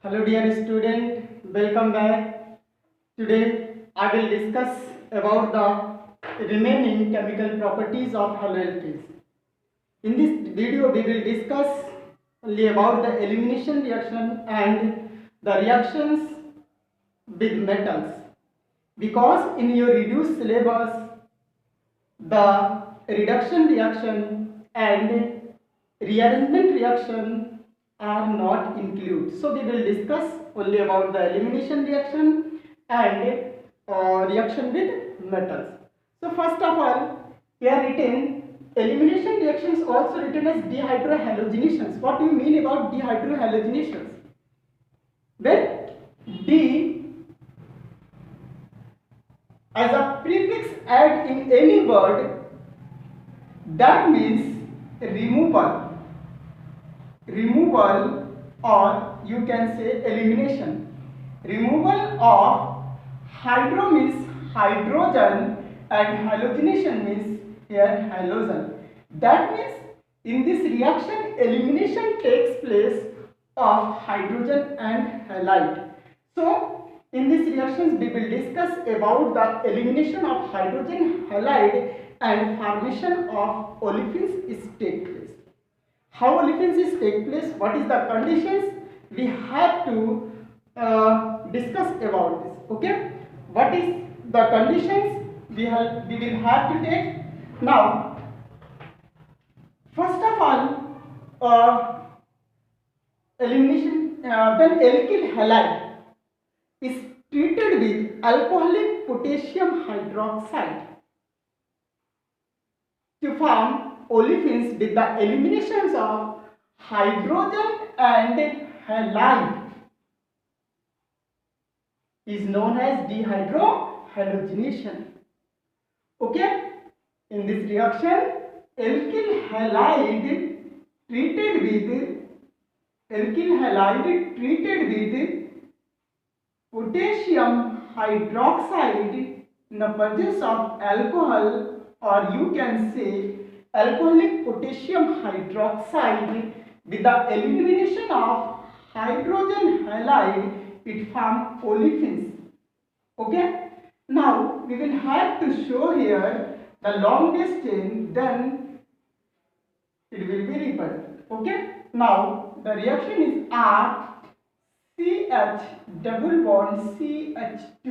Hello dear student, welcome back. Today I will discuss about the remaining chemical properties of haloalkanes. In this video we will discuss only about the elimination reaction and the reactions with metals. Because in your reduced syllabus the reduction reaction and rearrangement reaction are not included. So we will discuss only about the elimination reaction and reaction with metals. So first of all, here written elimination reactions also written as dehydrohalogenations. What do you mean about dehydrohalogenations? When D as a prefix add in any word, that means removal, or you can say elimination. Removal of hydro means hydrogen and halogenation means here halogen. That means in this reaction elimination takes place of hydrogen and halide. So in these reactions we will discuss about the elimination of hydrogen halide and formation of olefins is take place. How olefins is take place, what is the conditions, we have to discuss about this. Okay, what is the conditions we will have to take. Now first of all, elimination when alkyl halide is treated with alcoholic potassium hydroxide to form olefins with the eliminations of hydrogen and halide is known as dehydrohalogenation. Okay, in this reaction alkyl halide treated with potassium hydroxide in the presence of alcohol, or you can say alcoholic potassium hydroxide with the elimination of hydrogen halide, it forms olefins. Okay, now we will have to show here the longest chain, then it will be repeated. Okay, now the reaction is R CH double bond CH2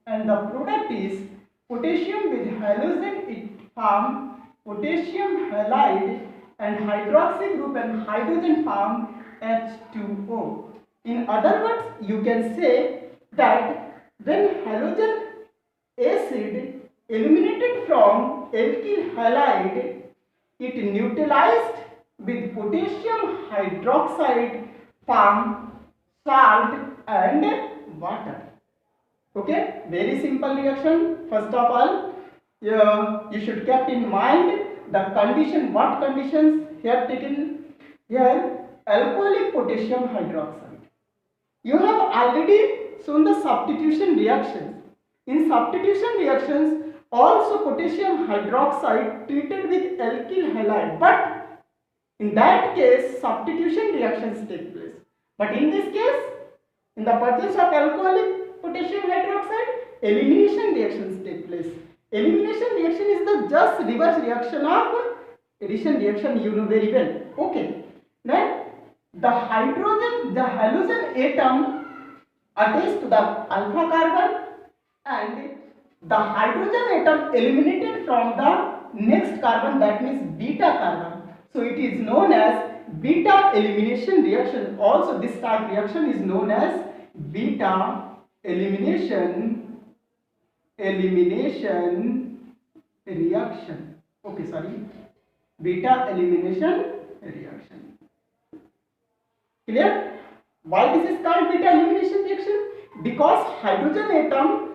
and the product is potassium with halogen, it form potassium halide and hydroxy group and hydrogen form H2O. In other words, you can say that when halogen acid eliminated from alkyl halide, it neutralized with potassium hydroxide form salt and water. Okay, very simple reaction. First of all, you should keep in mind the condition. What conditions here taken? Here alcoholic potassium hydroxide. You have already shown the substitution reactions. In substitution reactions, also potassium hydroxide treated with alkyl halide, but in that case substitution reactions take place. But in this case, in the presence of alcoholic potassium hydroxide, elimination reactions take place. Elimination reaction is the just reverse reaction of addition reaction, you know very well. Okay, then the halogen atom attached to the alpha carbon and the hydrogen atom eliminated from the next carbon, that means beta carbon. So it is known as beta elimination reaction. Also this type reaction is known as beta elimination reaction. Okay, sorry, beta elimination reaction. Clear? Why this is called beta elimination reaction? Because hydrogen atom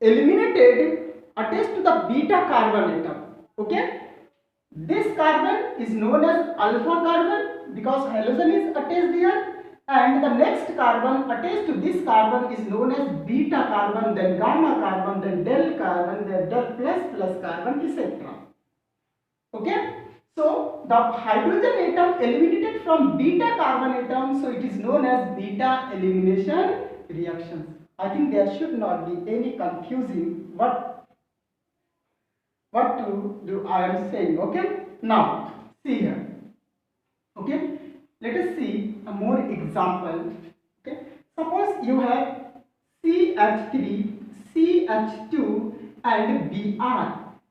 eliminated attached to the beta carbon atom. Okay, this carbon is known as alpha carbon because halogen is attached there, and the next carbon attached to this carbon is known as beta carbon, then gamma carbon, then del carbon, then del plus carbon, etc. Okay, so the hydrogen atom eliminated from beta carbon atom, so it is known as beta elimination reactions. I think there should not be any confusing what to do I am saying. Okay, now see here. Okay, let us see a more example. Okay, suppose you have CH3, CH2 and Br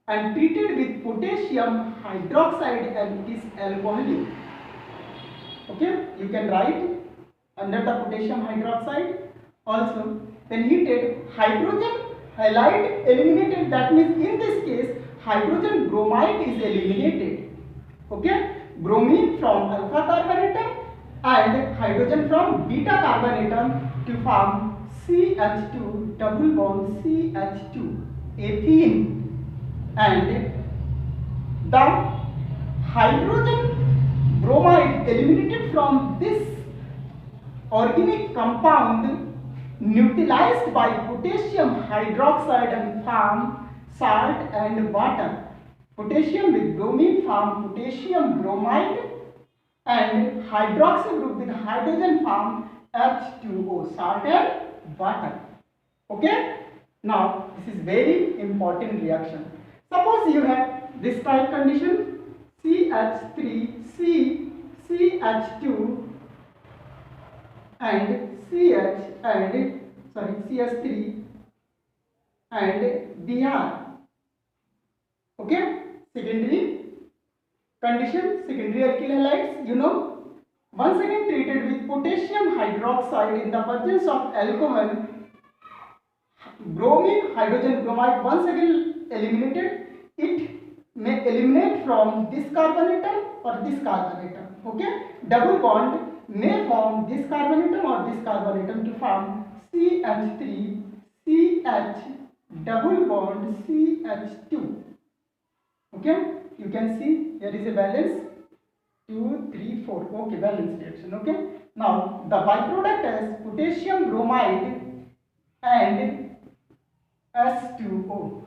and treated with potassium hydroxide and it is alcoholic. Okay, you can write under the potassium hydroxide. Also, when heated, hydrogen halide eliminated, that means in this case hydrogen bromide is eliminated. Okay, bromine from alpha carbon atom and hydrogen from beta carbon atom to form CH2 double bond CH2 ethene, and the hydrogen bromide eliminated from this organic compound neutralized by potassium hydroxide and form salt and water. Potassium with bromine form potassium bromide and hydroxy group with hydrogen form H2O, salt and water. Okay, now this is very important reaction. Suppose you have this type condition, CH3, CH2 and CH3 and Br. Okay, secondary condition, secondary alkyl halides, you know, once again treated with potassium hydroxide in the presence of alcohol, bromine, hydrogen bromide once again eliminated. It may eliminate from this carbon atom or this carbon atom. Okay, double bond may form this carbon atom or this carbon atom to form CH3, CH double bond CH2. Okay, you can see here is a balance 2, 3, 4. Okay, balance reaction. Okay, now the byproduct is potassium bromide and H2O.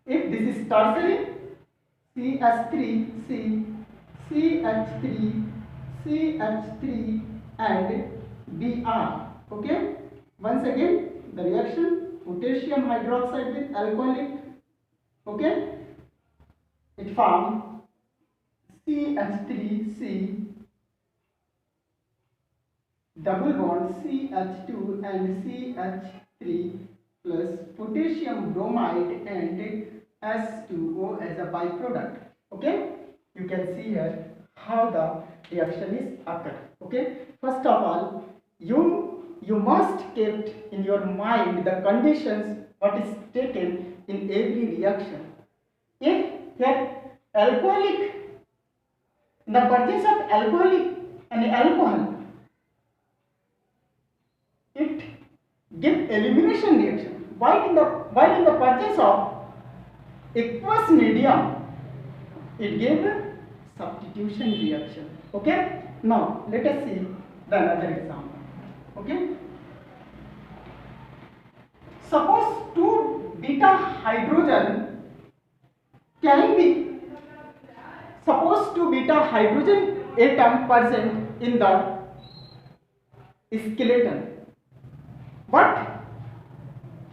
If this is tertiary, CH3, CH3, CH3 and Br. Okay, once again the reaction potassium hydroxide with alcoholic. Okay, it forms CH3C double bond CH2 and CH3 plus potassium bromide and H2O as a byproduct. Okay, you can see here how the reaction is occurred. Okay, first of all, you must keep in your mind the conditions what is taken in every reaction. If here alcoholic, in the presence of alcoholic and alcohol, it give elimination reaction. While in the presence of aqueous medium, it gave substitution reaction. Okay, now let us see the another example. Okay, suppose two beta hydrogen can be, suppose two beta hydrogen atom present in the skeleton. What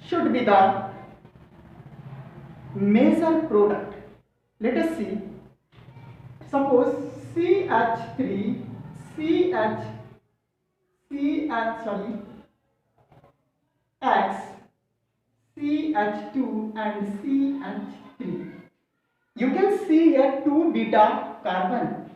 should be the major product? Let us see. Suppose CH3, X, CH2 and CH3. You can see here two beta carbon.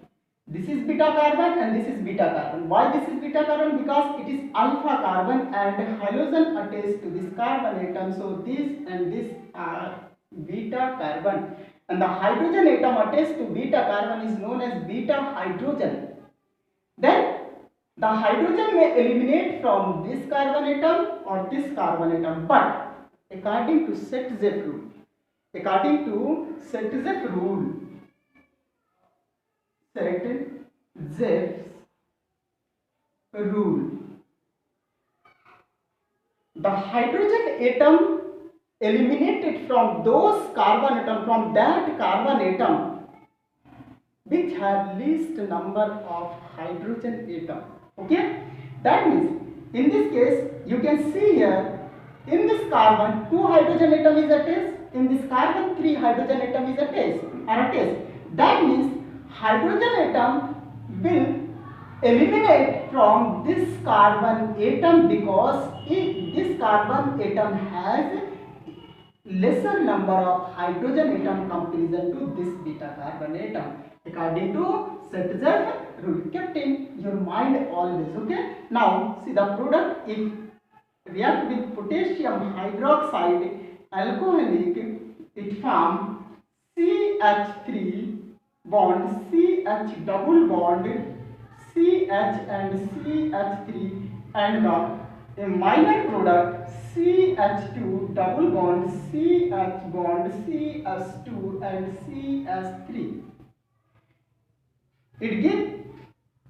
This is beta carbon and this is beta carbon. Why this is beta carbon? Because it is alpha carbon and halogen attached to this carbon atom. So this and this are beta carbon. And the hydrogen atom attached to beta carbon is known as beta hydrogen. Then the hydrogen may eliminate from this carbon atom or this carbon atom. But according to Set-Zepf rule, according to Set-Zepf rule, Set-Zepf rule, the hydrogen atom eliminated from those carbon atom, from that carbon atom, which have least number of hydrogen atom. Okay, that means in this case you can see here, in this carbon 2 hydrogen atom is attached, in this carbon 3 hydrogen atom is attached. That means hydrogen atom will eliminate from this carbon atom, because if this carbon atom has lesser number of hydrogen atom comparison to this beta carbon atom, according to Sertzev rule. Kept in your mind always. Okay, now see the product. If react with potassium hydroxide alcoholic, it form CH3 bond, CH double bond, CH and CH3, and the a minor product CH2 double bond, CH bond, CH2 and CH3. It gives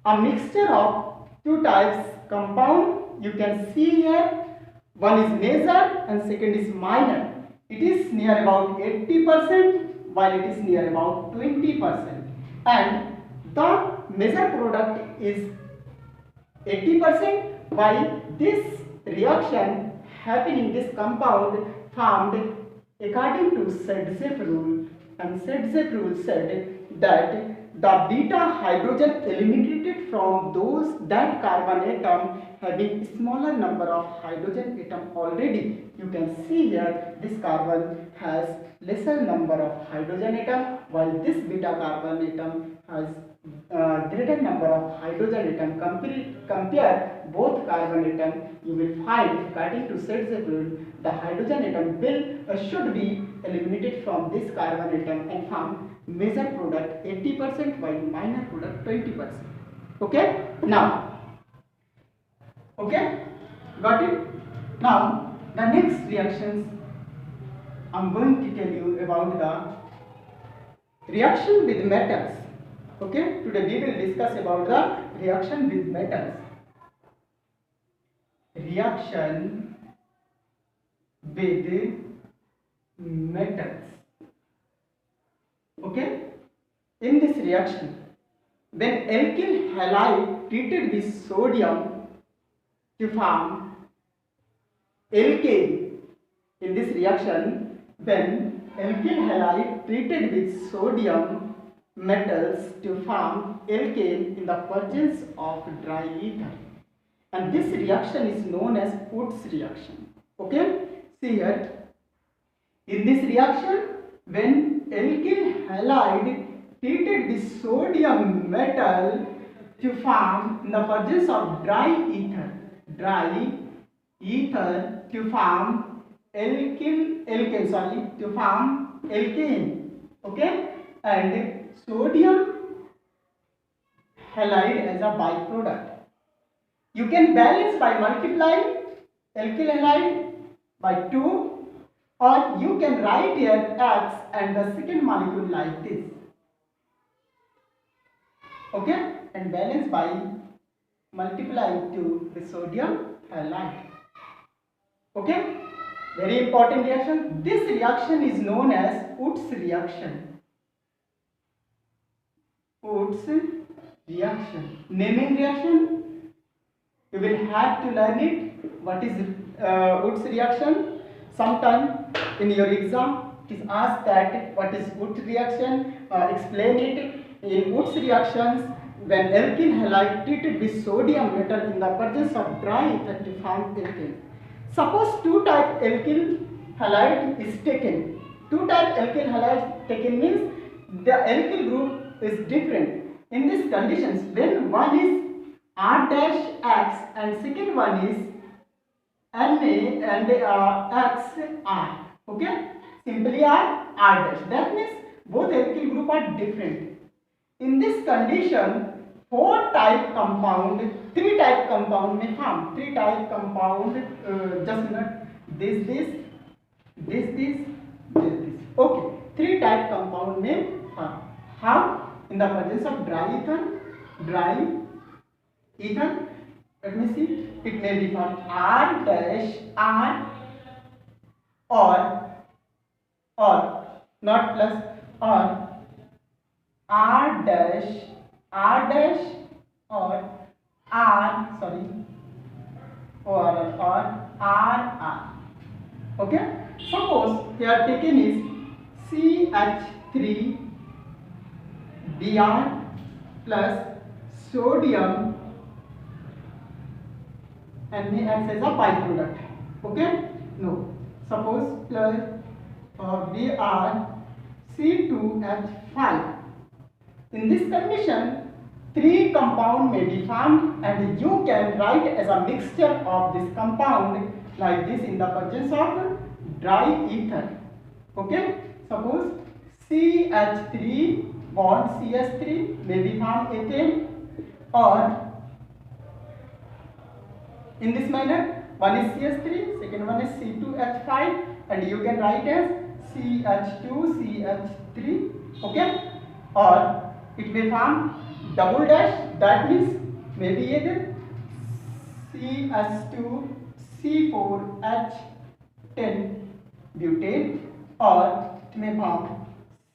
a mixture of two types compound. You can see here, one is major and second is minor. It is near about 80%, while it is near about 20%, and the major product is 80%, while this reaction happening, this compound formed according to Sertzev rule, and Sertzev rule said that the beta hydrogen eliminated from that carbon atom having smaller number of hydrogen atom already. You can see here, this carbon has lesser number of hydrogen atom, while this beta carbon atom has greater number of hydrogen atom. Compare both carbon atom, you will find according to Sertzev rule, the hydrogen atom should be eliminated from this carbon atom and form major product 80%, while minor product 20%. Okay, now, okay, got it? Now the next reactions I'm going to tell you about the reaction with metals. Okay, today we will discuss about the reaction with metals. Reaction with metals. Okay, in this reaction, when alkyl halide treated with sodium to form alkane, in this reaction, when alkyl halide treated with sodium metals to form alkane in the presence of dry ether, and this reaction is known as Wurtz reaction. Okay, see here, in this reaction, when alkyl halide treated with sodium metal to form in the presence of dry ether to form alkane, okay, and sodium halide as a byproduct. You can balance by multiplying alkyl halide by 2, or you can write here X and the second molecule like this. Okay, and balance by multiplying to the sodium halide. Okay, very important reaction. This reaction is known as Wurtz reaction. Wurtz reaction. Naming reaction, you will have to learn it. What is Wurtz reaction? Sometime in your exam it is asked that what is Wurtz reaction, explain it. In Wurtz reactions, when alkyl halide treated with sodium metal in the presence of dry ether to form alkane. Suppose two type alkyl halide is taken. Two type alkyl halide taken means the alkyl group is different. In these conditions, when one is R-X and second one is Na and XR. Okay, simply R-. That means both alkyl group are different. In this condition, 3 type compound may form. 3 type compound, just not this. Okay, 3 type compound may form. How? In the presence of dry ether. Let me see. It may be from R-R or not plus, or R dash, R dash or R, sorry, or R. Okay, suppose here taken is CH3 Br plus sodium and may acts as a byproduct. Okay, no, suppose plus Br C2H5. In this condition, three compound may be formed and you can write as a mixture of this compound like this in the presence of dry ether. Okay, suppose CH3 bond CH3 may be formed ethane, or in this manner, one is CH3, second one is C2H5, and you can write as CH2CH3. Okay, or it may form double dash, that means maybe either CH2C4H10 butane, or it may form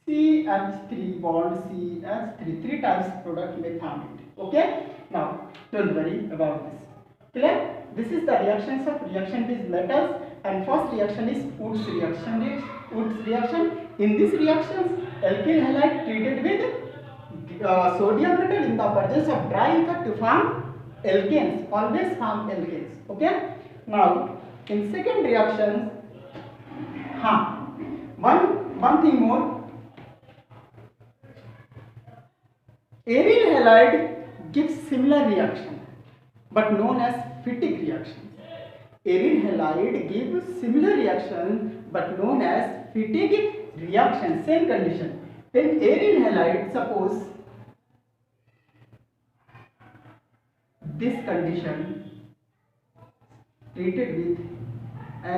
CH3 bond CH3. Three types product may form it. Okay, now don't worry about this. Clear? This is the reactions of reaction with metals, and first reaction is Woods reaction. Woods reaction. In this reactions, alkyl halide treated with sodium metal in the presence of dry ether to form alkanes. Always form alkanes. Okay. Now, in second reaction, one thing more. Aryl halide gives similar reaction, but known as Fittig reaction. Aryl halide gives similar reaction, but known as Fittig reaction. Same condition. When aryl halide, suppose this condition treated with Na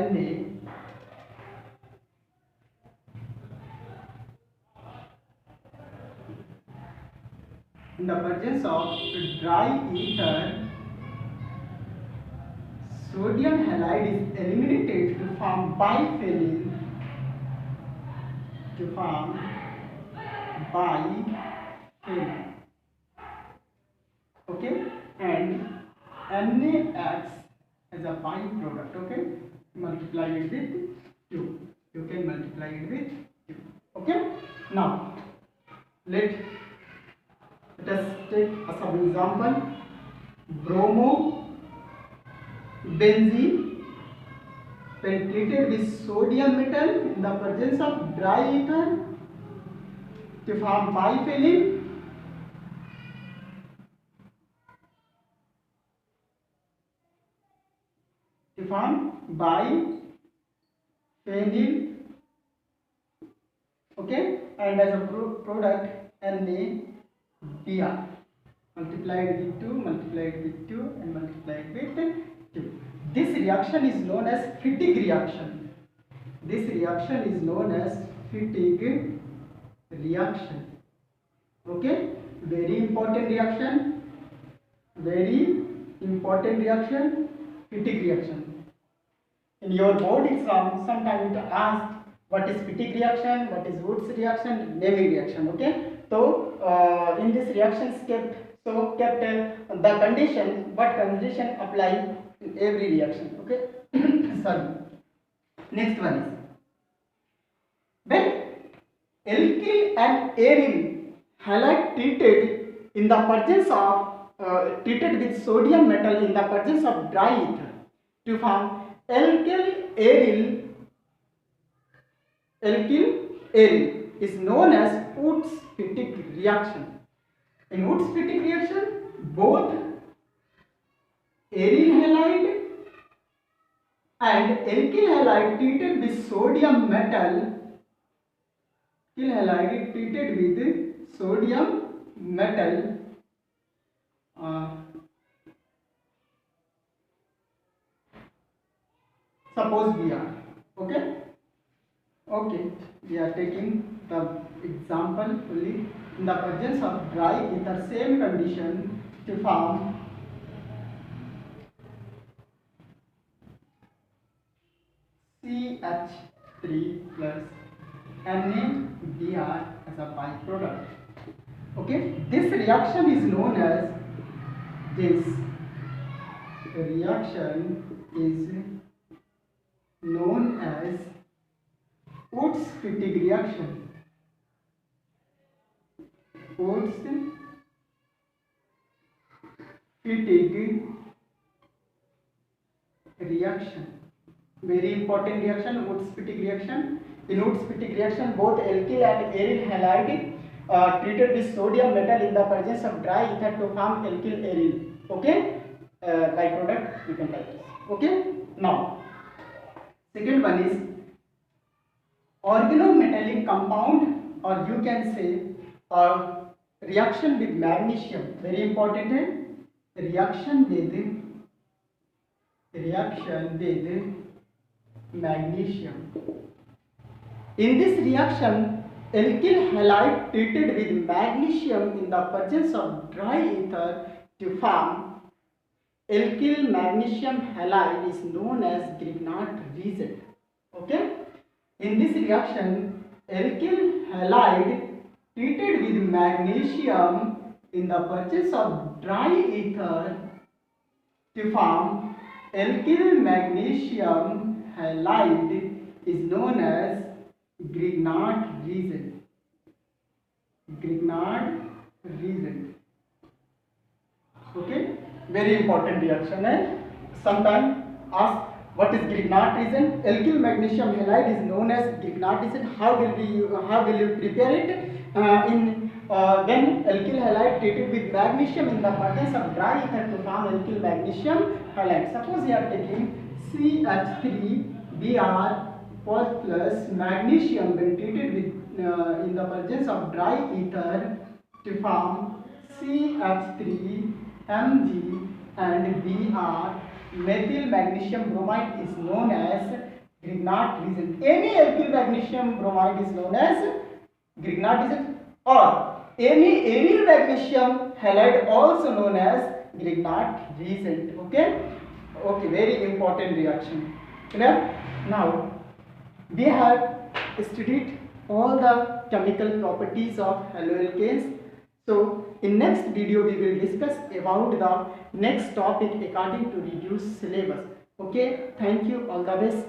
in the presence of dry ether, sodium halide is eliminated to form biphenyl, okay, and Na acts as a byproduct. Okay, multiply it with 2. You can multiply it with 2. Okay, now let us take a sub example. Bromobenzene, when treated with sodium metal in the presence of dry ether to form biphenyl, okay, and as a product NaBr, multiplied with 2, multiplied with 2, and multiplied with 2. This reaction is known as Fittig reaction. This reaction is known as Fittig reaction. Okay, very important reaction. Very important reaction, Fittig reaction. In your board exam, sometimes it asks what is Fittig reaction, what is Woods reaction, naming reaction. Okay, so in this reaction kept the condition, what condition apply in every reaction. Okay, sorry. Next one is when alkyl and aryl halide treated in the presence of treated with sodium metal in the presence of dry ether to form alkyl aryl is known as Woods-Fittig reaction. In Woods-Fittig reaction, both aryl halide and alkyl halide treated with sodium metal, suppose we are okay, we are taking the example fully in the presence of dry ether, same condition to form CH3 plus NaBr as a byproduct. Okay, this reaction is known as this reaction is known as Wurtz-Fittig reaction. Wurtz-Fittig reaction. Very important reaction, Wurtz-Fittig reaction. In Wurtz-Fittig reaction, both alkyl and aryl halide treated with sodium metal in the presence of dry ether to form alkyl aryl. Okay, byproduct you can write this. Okay, now second one is organometallic compound, or you can say reaction with magnesium. Very important है, reaction with magnesium. In this reaction, alkyl halide treated with magnesium in the presence of dry ether to form alkyl magnesium halide is known as Grignard reagent. Okay, in this reaction, alkyl halide treated with magnesium in the presence of dry ether to form alkyl magnesium halide is known as Grignard reagent. Grignard reagent. Okay, very important reaction है. Sometimes ask what is Grignard reagent. Alkyl magnesium halide is known as Grignard reagent. How will you prepare it? When alkyl halide treated with magnesium in the presence of dry ether to form alkyl magnesium halide. Suppose you are taking CH3Br plus magnesium when treated with in the presence of dry ether to form CH3Mg and Br. Methyl magnesium bromide is known as Grignard reagent. Any alkyl magnesium bromide is known as Grignard reagent, or any aryl magnesium halide also known as Grignard reagent. Okay, very important reaction. Clear? Now we have studied all the chemical properties of haloalkanes. So in next video we will discuss about the next topic according to reduced syllabus. Okay, thank you, all the best.